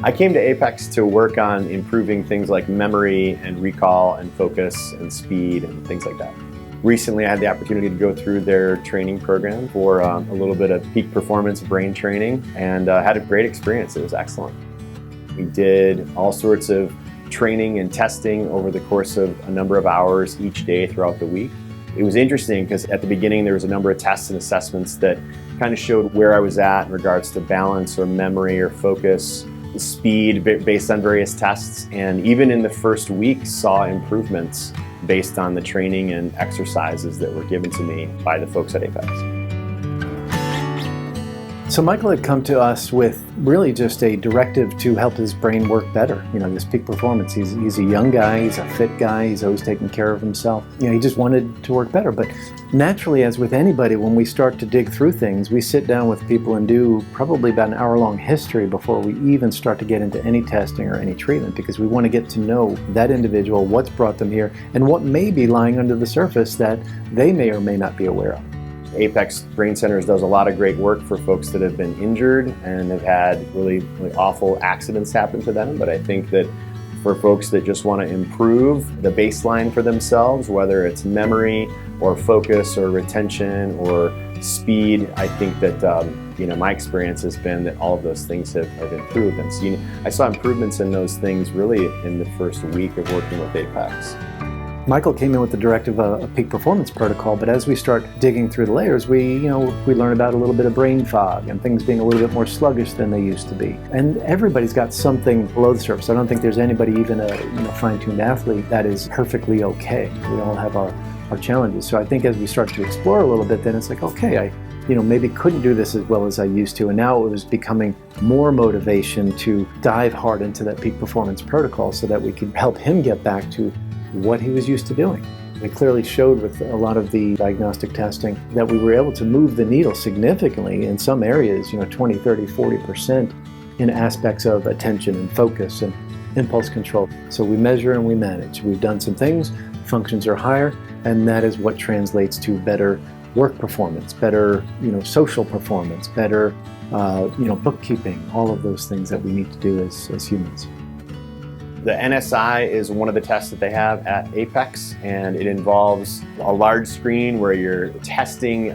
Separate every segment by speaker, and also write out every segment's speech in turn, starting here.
Speaker 1: I came to Apex to work on improving things like memory and recall and focus and speed and things like that. Recently, I had the opportunity to go through their training program for a little bit of peak performance brain training and had a great experience. It was excellent. We did all sorts of training and testing over the course of a number of hours each day throughout the week. It was interesting because at the beginning there was a number of tests and assessments that kind of showed where I was at in regards to balance or memory or focus, speed based on various tests, and even in the first week saw improvements based on the training and exercises that were given to me by the folks at Apex.
Speaker 2: So Michael had come to us with really just a directive to help his brain work better. This peak performance. He's a young guy, he's a fit guy, he's always taking care of himself. He just wanted to work better. But naturally, as with anybody, when we start to dig through things, we sit down with people and do probably about an hour-long history before we even start to get into any testing or any treatment, because we want to get to know that individual, what's brought them here, and what may be lying under the surface that they may or may not be aware of.
Speaker 1: Apex Brain Centers does a lot of great work for folks that have been injured and have had really awful accidents happen to them. But I think that for folks that just want to improve the baseline for themselves, whether it's memory or focus or retention or speed, I think that my experience has been that all of those things have improved. And so I saw improvements in those things really in the first week of working with Apex.
Speaker 2: Michael came in with the directive of a peak performance protocol, but as we start digging through the layers, we learn about a little bit of brain fog and things being a little bit more sluggish than they used to be. And everybody's got something below the surface. I don't think there's anybody, even a fine-tuned athlete, that is perfectly okay. We all have our challenges. So I think as we start to explore a little bit, then it's like, okay, I maybe couldn't do this as well as I used to. And now it was becoming more motivation to dive hard into that peak performance protocol so that we could help him get back to what he was used to doing. We clearly showed with a lot of the diagnostic testing that we were able to move the needle significantly in some areas, 20, 30, 40% in aspects of attention and focus and impulse control. So we measure and we manage. We've done some things, functions are higher, and that is what translates to better work performance, better social performance, better bookkeeping, all of those things that we need to do as humans.
Speaker 1: The NSI is one of the tests that they have at Apex, and it involves a large screen where you're testing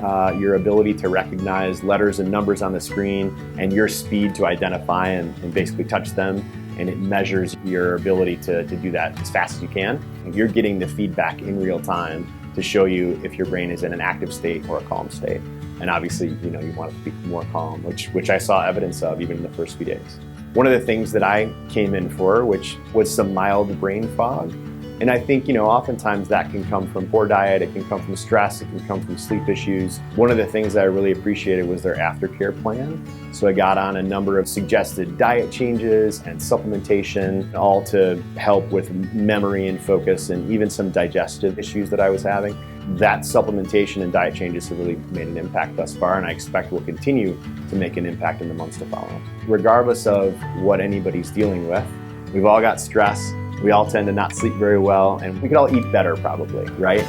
Speaker 1: your ability to recognize letters and numbers on the screen and your speed to identify and basically touch them, and it measures your ability to do that as fast as you can. And you're getting the feedback in real time to show you if your brain is in an active state or a calm state. And obviously, you want it to be more calm, which I saw evidence of even in the first few days. One of the things that I came in for, which was some mild brain fog. And I think, oftentimes that can come from poor diet, it can come from stress, it can come from sleep issues. One of the things that I really appreciated was their Aftercare plan. So I got on a number of suggested diet changes and supplementation, all to help with memory and focus and even some digestive issues that I was having. That supplementation and diet changes have really made an impact thus far, and I expect will continue to make an impact in the months to follow. Regardless of what anybody's dealing with, we've all got stress, we all tend to not sleep very well, and we could all eat better probably, right?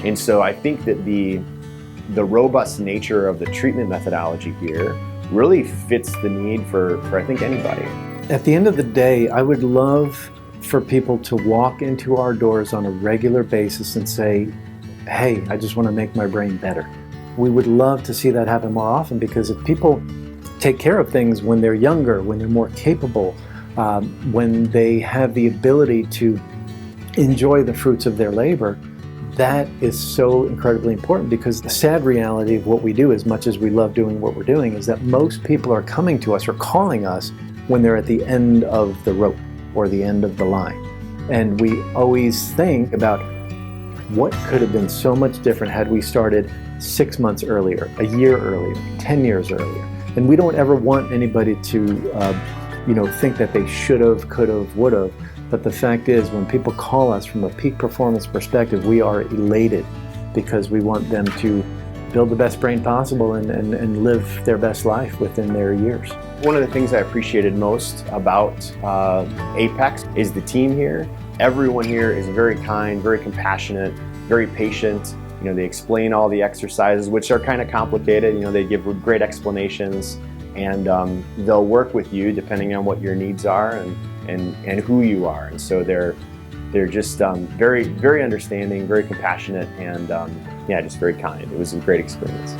Speaker 1: And so I think that the robust nature of the treatment methodology here really fits the need for I think anybody.
Speaker 2: At the end of the day, I would love for people to walk into our doors on a regular basis and say, hey, I just want to make my brain better. We would love to see that happen more often, because if people take care of things when they're younger, when they're more capable, when they have the ability to enjoy the fruits of their labor, that is so incredibly important. Because the sad reality of what we do, as much as we love doing what we're doing, is that most people are coming to us or calling us when they're at the end of the rope or the end of the line. And we always think about what could have been so much different had we started 6 months earlier, a year earlier, 10 years earlier. And we don't ever want anybody to think that they should have, could have, would have. But the fact is, when people call us from a peak performance perspective, we are elated, because we want them to build the best brain possible and live their best life within their years.
Speaker 1: One of the things I appreciated most about Apex is the team here. Everyone here is very kind, very compassionate, very patient. They explain all the exercises, which are kind of complicated. They give great explanations. and they'll work with you depending on what your needs are and who you are. And so they're just very, very understanding, very compassionate, and yeah, just very kind. It was a great experience.